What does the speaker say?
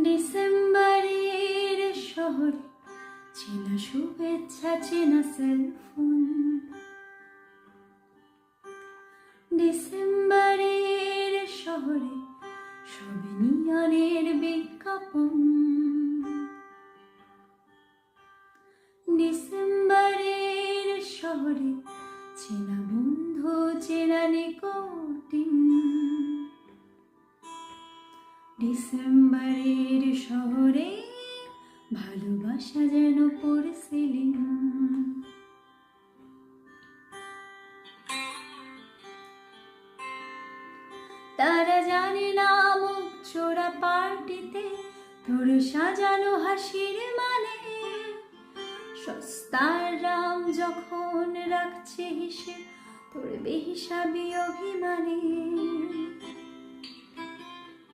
ডিসেম্বরের শহরে চেনা শুভেচ্ছা, চেনা সেলফোন। ডিসেম্বরের শহরে সবে নিয়নের বিজ্ঞাপন। ডিসেম্বরের শহরে চেনা বন্ধু, চেনা নিকোটিন। ডিসেম্বরের শহরে ভালোবাসা যেন পড়ছিলেন। তারা জানে না মুখ চোরা পার্টিতে তোর সাজানো হাসির মানে। সস্তার রাম যখন রাখছে হিসেব তোর বেহিসাবি অভিমানে।